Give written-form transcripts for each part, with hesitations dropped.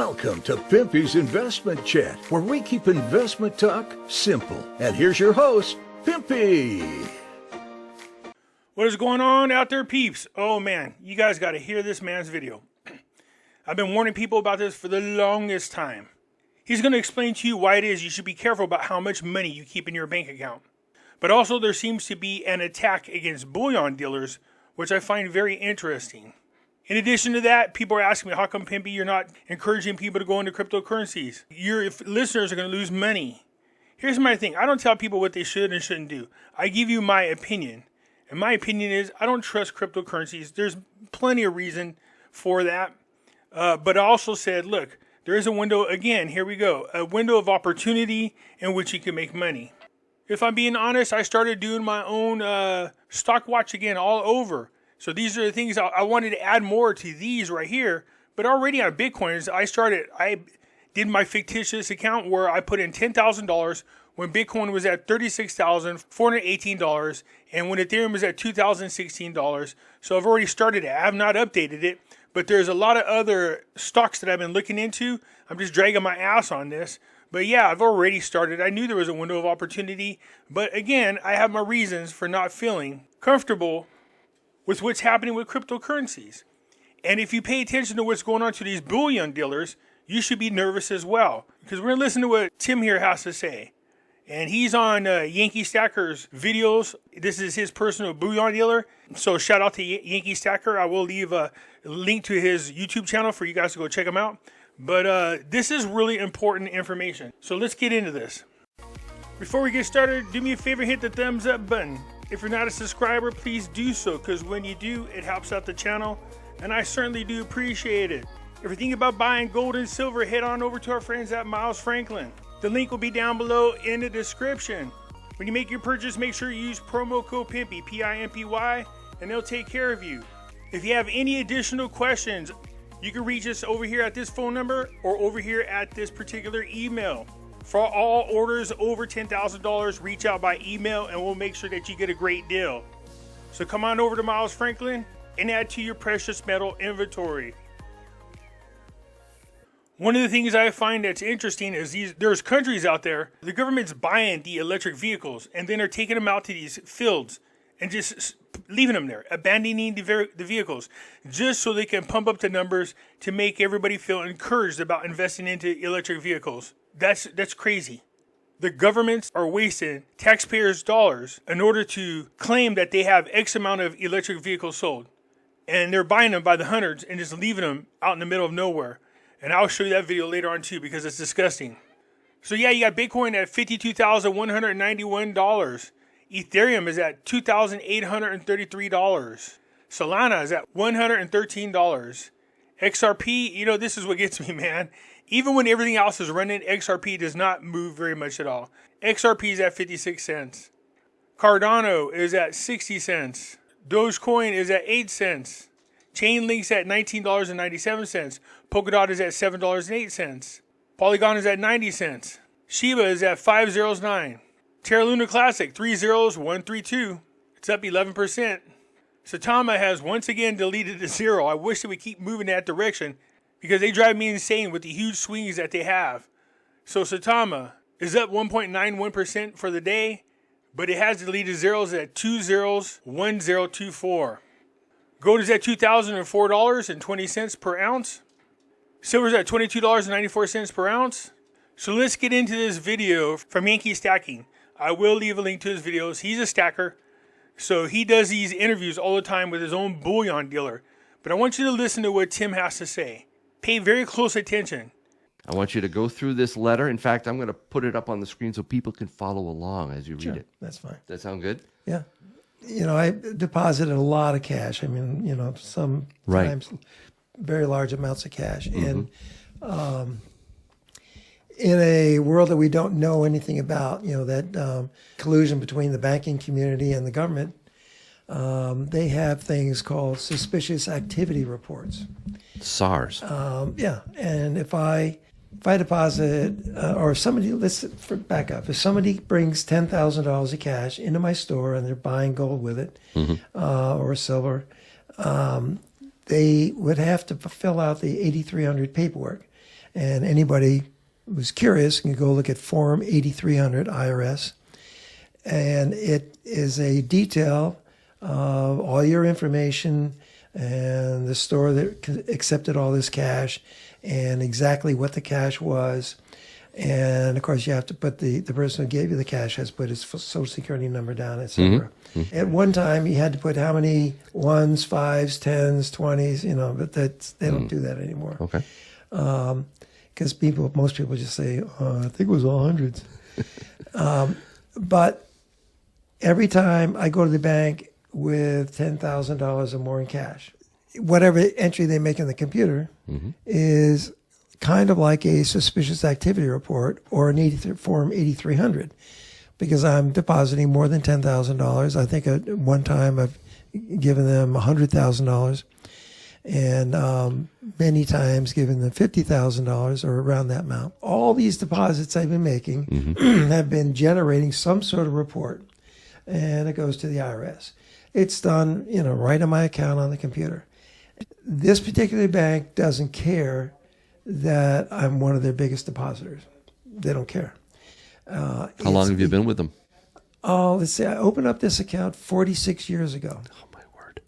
Welcome to Pimpy's Investment Chat, where we keep investment talk simple. And here's your host, Pimpy. What is going on out there, peeps? Oh man, you guys got to hear this man's video. I've been warning people about this for the longest time. He's going to explain to you why it is you should be careful about how much money you keep in your bank account. But also there seems to be an attack against bullion dealers, which I find very interesting. In addition to that, people are asking me, how come, Pimpy, you're not encouraging people to go into cryptocurrencies? Your listeners are going to lose money. Here's my thing. I don't tell people what they should and shouldn't do. I give you my opinion. And my opinion is I don't trust cryptocurrencies. There's plenty of reason for that. But I also said, look, there is a window, again, here we go, a window of opportunity in which you can make money. If I'm being honest, I started doing my own stock watch again all over. So these are the things I wanted to add more to these right here. But already on Bitcoins, I did my fictitious account where I put in $10,000 when Bitcoin was at $36,418 and when Ethereum was at $2,016. So I've already started it. I have not updated it, but there's a lot of other stocks that I've been looking into. I'm just dragging my ass on this. But yeah, I've already started. I knew there was a window of opportunity. But again, I have my reasons for not feeling comfortable with what's happening with cryptocurrencies. And if you pay attention to what's going on to these bullion dealers, you should be nervous as well. Because we're going to listen to what Tim here has to say. And he's on Yankee Stacker's videos. This is his personal bullion dealer. So shout out to Yankee Stacker. I will leave a link to his YouTube channel for you guys to go check him out. But this is really important information. So let's get into this. Before we get started, do me a favor, hit the thumbs up button. If you're not a subscriber, please do so, because when you do, it helps out the channel, and I certainly do appreciate it. If you're thinking about buying gold and silver, head on over to our friends at Miles Franklin. The link will be down below in the description. When you make your purchase, make sure you use promo code Pimpy, P-I-M-P-Y, and they'll take care of you. If you have any additional questions, you can reach us over here at this phone number or over here at this particular email. For all orders over $10,000, reach out by email and we'll make sure that you get a great deal. So come on over to Miles Franklin and add to your precious metal inventory. One of the things I find that's interesting is there's countries out there, the government's buying the electric vehicles and then they're taking them out to these fields and just leaving them there, abandoning the vehicles, just so they can pump up the numbers to make everybody feel encouraged about investing into electric vehicles. That's crazy. The governments are wasting taxpayers' dollars in order to claim that they have X amount of electric vehicles sold. And they're buying them by the hundreds and just leaving them out in the middle of nowhere. And I'll show you that video later on too, because it's disgusting. So yeah, you got Bitcoin at $52,191. Ethereum is at $2,833. Solana is at $113. XRP, this is what gets me, man. Even when everything else is running, XRP does not move very much at all. XRP is at 56 cents. Cardano is at 60 cents. Dogecoin is at 8 cents. Chainlink's at $19.97. Polkadot is at $7.08. Polygon is at 90 cents. Shiba is at 509. Terra Luna Classic, 30132. It's up 11%. Saitama has once again deleted the zero. I wish they would keep moving that direction, because they drive me insane with the huge swings that they have. So Saitama is up 1.91% for the day, but it has deleted zeros at 201024. Gold is at $2,004.20 per ounce. Silver is at $22.94 per ounce. So let's get into this video from Yankee Stacking. I will leave a link to his videos. He's a stacker, so he does these interviews all the time with his own bullion dealer. But I want you to listen to what Tim has to say. Pay very close attention. I want you to go through this letter. In fact, I'm going to put it up on the screen so people can follow along as you read it. That's fine. Does that sound good? Yeah. I deposited a lot of cash. I mean, sometimes very large amounts of cash. And in a world that we don't know anything about, that collusion between the banking community and the government, they have things called suspicious activity reports. SARS. Yeah, and if I deposit, or if somebody, back up. If somebody brings $10,000 of cash into my store and they're buying gold with it, or silver, they would have to fill out the 8300 paperwork. And anybody who's curious can go look at Form 8300 IRS. And it is a detail of all your information and the store that accepted all this cash and exactly what the cash was. And of course, you have to put the person who gave you the cash has put his social security number down, etc. At one time, you had to put how many ones, fives, tens, 20s, but they don't do that anymore. Okay. Because most people just say, I think it was all hundreds. But every time I go to the bank with $10,000 or more in cash, whatever entry they make in the computer is kind of like a suspicious activity report or an Form 8300, because I'm depositing more than $10,000. I think at one time I've given them $100,000, and many times given them $50,000 or around that amount. All these deposits I've been making have been generating some sort of report, and it goes to the IRS. It's done, right on my account on the computer. This particular bank doesn't care that I'm one of their biggest depositors. They don't care. How long have you been with them? Oh, let's see. I opened up this account 46 years ago. Oh, my word.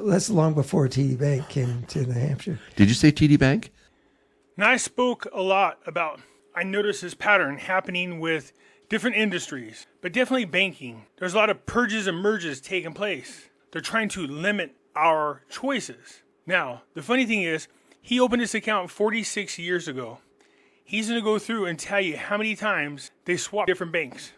That's long before TD Bank came to New Hampshire. Did you say TD Bank? Now, I spoke a lot about, I noticed this pattern happening with different industries, but definitely banking. There's a lot of purges and merges taking place. They're trying to limit our choices. Now, the funny thing is, he opened this account 46 years ago. He's going to go through and tell you how many times they swap different banks.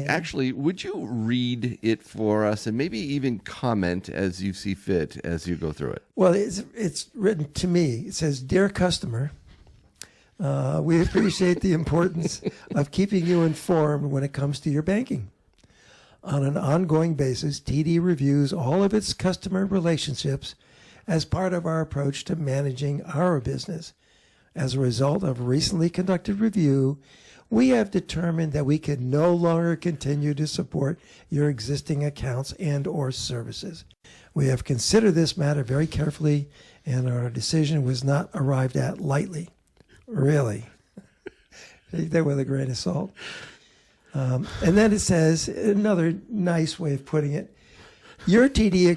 Actually, would you read it for us and maybe even comment as you see fit as you go through it? Well, it's written to me. It says, "Dear customer, we appreciate the importance of keeping you informed when it comes to your banking. On an ongoing basis, TD reviews all of its customer relationships as part of our approach to managing our business. As a result of a recently conducted review, we have determined that we can no longer continue to support your existing accounts and or services. We have considered this matter very carefully, and our decision was not arrived at lightly." Really? Take that with a grain of salt. And then it says, another nice way of putting it, "Your TD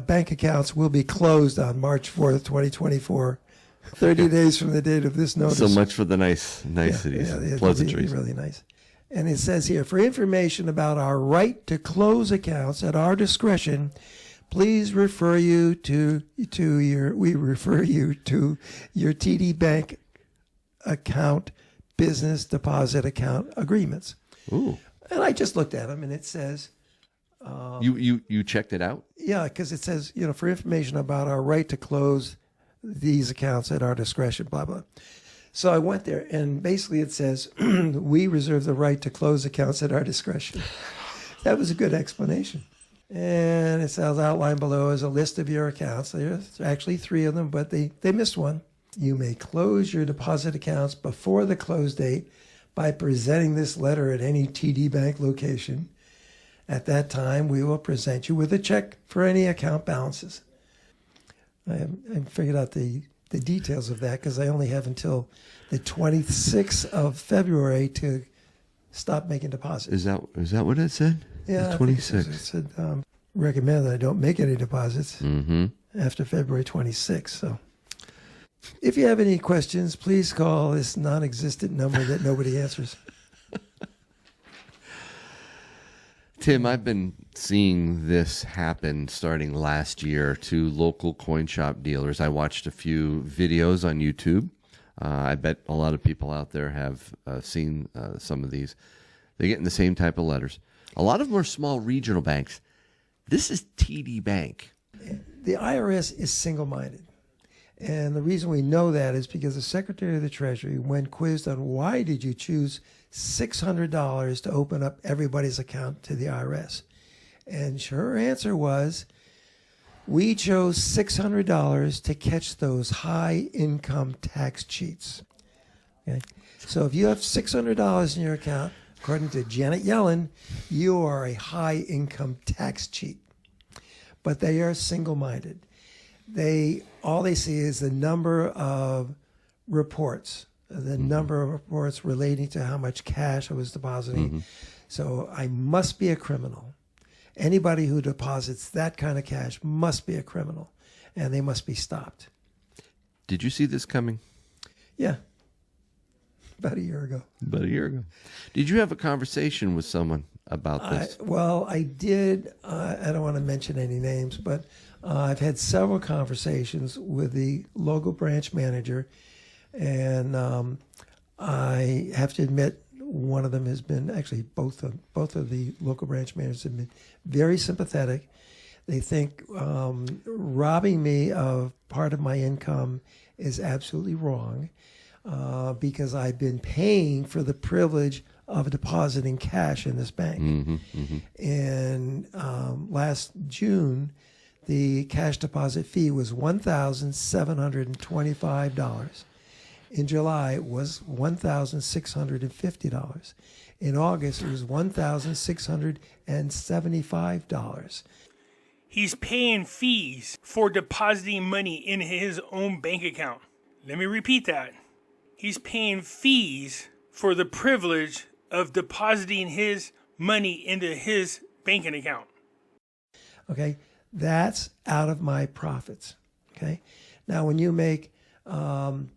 bank accounts will be closed on March 4th, 2024, 30 days from the date of this notice." So much for the niceties, pleasantries. Really nice. And it says here, "For information about our right to close accounts at our discretion, please refer you to your TD Bank account business deposit account agreements." Ooh. And I just looked at them, and it says, You checked it out? yeah, because it says, "For information about our right to close these accounts at our discretion," blah, blah. So I went there, and basically it says, "We reserve the right to close accounts at our discretion." That was a good explanation. And it says, outlined below is a list of your accounts. There's actually 3 of them, but they missed one. "You may close your deposit accounts before the close date by presenting this letter at any TD Bank location. At that time, we will present you with a check for any account balances." I haven't figured out the details of that because I only have until the 26th of February to stop making deposits. Is that what it said? Yeah, the I think 26th. it said recommend that I don't make any deposits after February 26th. So if you have any questions, please call this non-existent number that nobody answers. Tim, I've been seeing this happen starting last year to local coin shop dealers. I watched a few videos on YouTube. I bet a lot of people out there have seen some of these. They get in the same type of letters. A lot of them are small regional banks. This is TD Bank. The IRS is single-minded. And the reason we know that is because the Secretary of the Treasury, when quizzed on why did you choose $600 to open up everybody's account to the IRS, and her answer was, "We chose $600 to catch those high income tax cheats." Okay? So if you have $600 in your account, according to Janet Yellen, you are a high income tax cheat. But they are single-minded. All they see is the number of reports, the number of reports relating to how much cash I was depositing. So I must be a criminal. Anybody who deposits that kind of cash must be a criminal, and they must be stopped. Did you see this coming? Yeah. About a year ago. About a year ago. Did you have a conversation with someone about this? I did. I don't want to mention any names, but I've had several conversations with the local branch manager, and I have to admit, one of them has been, actually both of the local branch managers have been very sympathetic. They think robbing me of part of my income is absolutely wrong because I've been paying for the privilege of depositing cash in this bank. And last June, the cash deposit fee was $1,725. In July, it was $1,650. In August, it was $1,675. He's paying fees for depositing money in his own bank account. Let me repeat that. He's paying fees for the privilege of depositing his money into his banking account. Okay, that's out of my profits. Okay, now when you make, and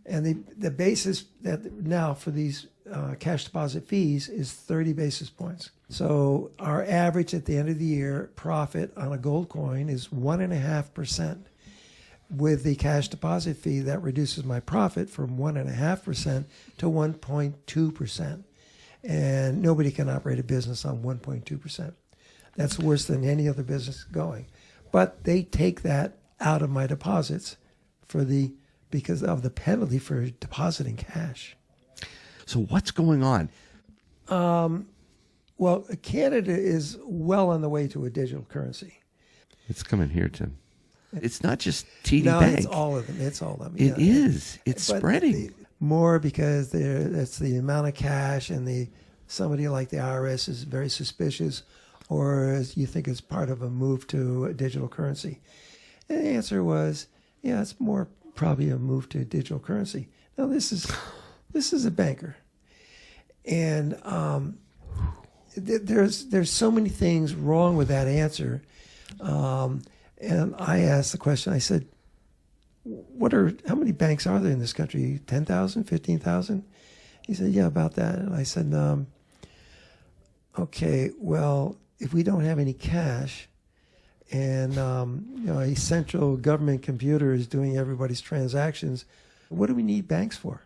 the basis that now for these cash deposit fees is 30 basis points. So our average at the end of the year profit on a gold coin is 1.5%. With the cash deposit fee, that reduces my profit from 1.5% to 1.2%. And nobody can operate a business on 1.2%. That's worse than any other business going. But they take that out of my deposits because of the penalty for depositing cash. So what's going on? Well, Canada is well on the way to a digital currency. It's coming here, Tim. It's not just TD No, Bank. it's all of them. It's all of them. It is. It's But spreading. more because that's the amount of cash, and somebody like the IRS is very suspicious, or as you think it's part of a move to a digital currency. And the answer was, yeah, it's more probably a move to a digital currency. Now this is a banker, and there's so many things wrong with that answer. And I asked the question, I said, how many banks are there in this country? 10,000, 15,000? He said, yeah, about that. And I said, okay, well, if we don't have any cash and, a central government computer is doing everybody's transactions, what do we need banks for?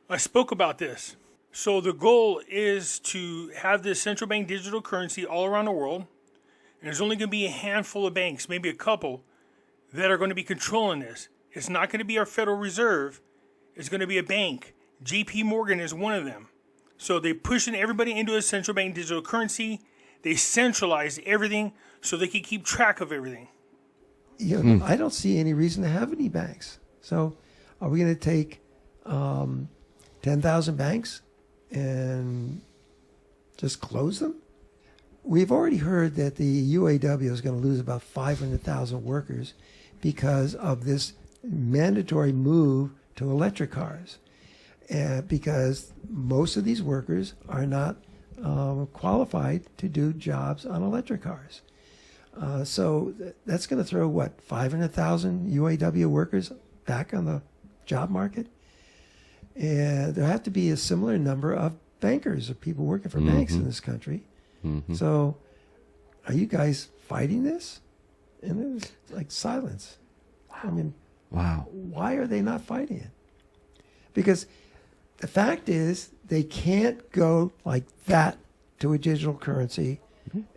I spoke about this. So the goal is to have this central bank digital currency all around the world. And there's only going to be a handful of banks, maybe a couple, that are going to be controlling this. It's not going to be our Federal Reserve. It's going to be a bank. JP Morgan is one of them. So they're pushing everybody into a central bank digital currency. They centralize everything so they can keep track of everything. I don't see any reason to have any banks. So are we going to take 10,000 banks and just close them? We've already heard that the UAW is going to lose about 500,000 workers because of this mandatory move to electric cars. Because most of these workers are not qualified to do jobs on electric cars. So that's going to throw, 500,000 UAW workers back on the job market? And there have to be a similar number of bankers or people working for banks in this country. So are you guys fighting this? And it was like silence. Wow. I mean, wow. Why are they not fighting it? Because the fact is they can't go like that to a digital currency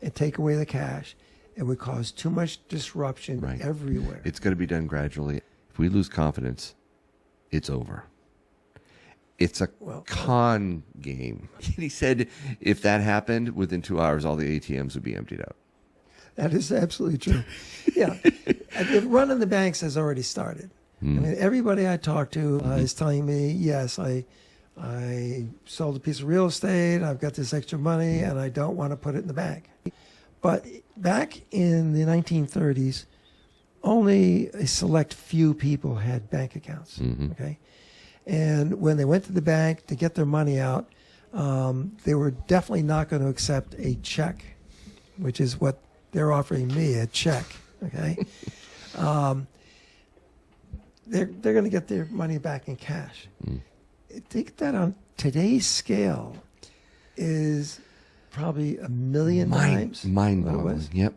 and take away the cash. It would cause too much disruption everywhere. It's going to be done gradually. If we lose confidence, it's over. It's a con game. He said if that happened, within 2 hours, all the ATMs would be emptied out. That is absolutely true. Yeah. The run on the banks has already started. I mean, everybody I talk to is telling me, yes, I sold a piece of real estate, I've got this extra money, and I don't want to put it in the bank. But back in the 1930s, only a select few people had bank accounts. Okay, and when they went to the bank to get their money out, they were definitely not going to accept a check, which is what they're offering me, a check. Okay, they're going to get their money back in cash. I think that on today's scale is probably a million times mind-boggling. what it was. Yep.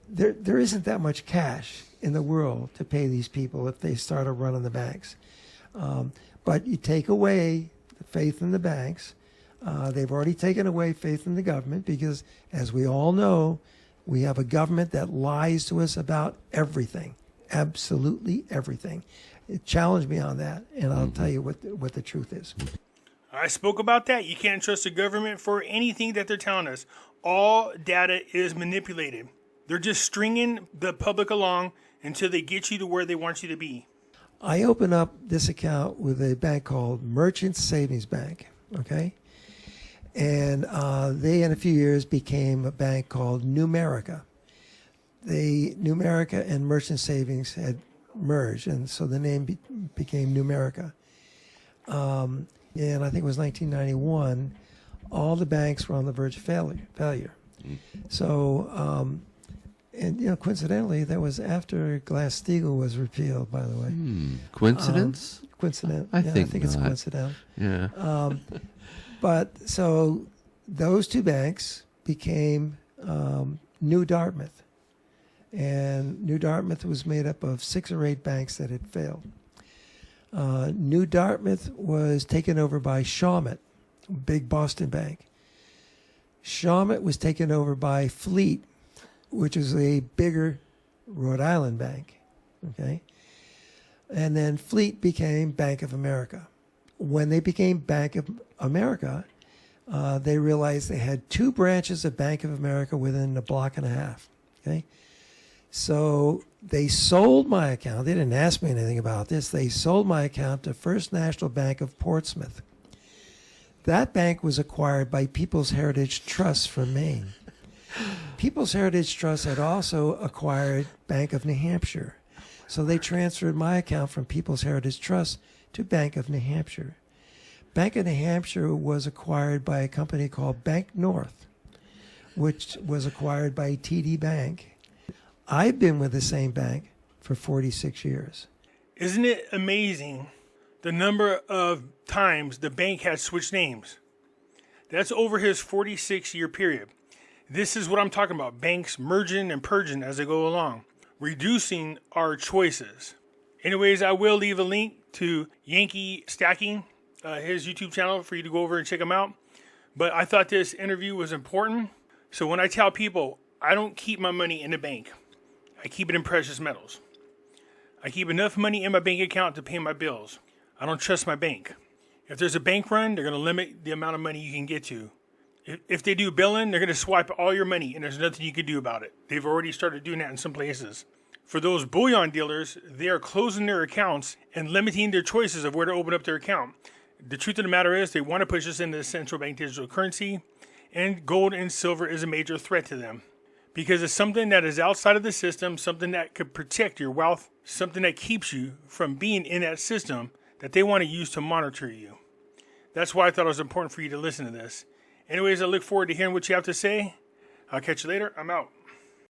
There isn't that much cash in the world to pay these people if they start running the banks. But you take away the faith in the banks. They've already taken away faith in the government because, as we all know, we have a government that lies to us about everything, absolutely everything. Challenge me on that, and I'll tell you what the truth is. I spoke about that. You can't trust the government for anything that they're telling us. All data is manipulated. They're just stringing the public along until they get you to where they want you to be. I opened up this account with a bank called Merchant Savings Bank, okay? And they, in a few years, became a bank called Numerica. Numerica and Merchant Savings had merged, and so the name became Numerica. And I think it was 1991, all the banks were on the verge of failure. So, and coincidentally, that was after Glass-Steagall was repealed, by the way. Coincidence? Coincident. I think it's not. coincidental. Yeah. But so those two banks became New Dartmouth. And New Dartmouth was made up of 6 or 8 banks that had failed. New Dartmouth was taken over by Shawmut, big Boston bank. Shawmut was taken over by Fleet, which is a bigger Rhode Island bank. Okay. And then Fleet became Bank of America. When they became Bank of America, they realized they had 2 branches of Bank of America within a block and a half. Okay. So they sold my account. They didn't ask me anything about this. They sold my account to First National Bank of Portsmouth. That bank was acquired by People's Heritage Trust from Maine. People's Heritage Trust had also acquired Bank of New Hampshire. So they transferred my account from People's Heritage Trust to Bank of New Hampshire. Bank of New Hampshire was acquired by a company called Bank North, which was acquired by TD Bank. I've been with the same bank for 46 years. Isn't it amazing the number of times the bank has switched names? That's over his 46-year period. This is what I'm talking about. Banks merging and purging as they go along, reducing our choices. Anyways, I will leave a link to Yankee Stacking, his YouTube channel, for you to go over and check him out. But I thought this interview was important. So when I tell people, I don't keep my money in the bank. I keep it in precious metals. I keep enough money in my bank account to pay my bills. I don't trust my bank. If there's a bank run, they're going to limit the amount of money you can get to. If they do billing, they're going to swipe all your money, and there's nothing you can do about it. They've already started doing that in some places. For those bullion dealers, they are closing their accounts and limiting their choices of where to open up their account. The truth of the matter is they want to push us into the central bank digital currency, and gold and silver is a major threat to them. Because it's something that is outside of the system, something that could protect your wealth, something that keeps you from being in that system that they want to use to monitor you. That's why I thought it was important for you to listen to this. Anyways, I look forward to hearing what you have to say. I'll catch you later. I'm out.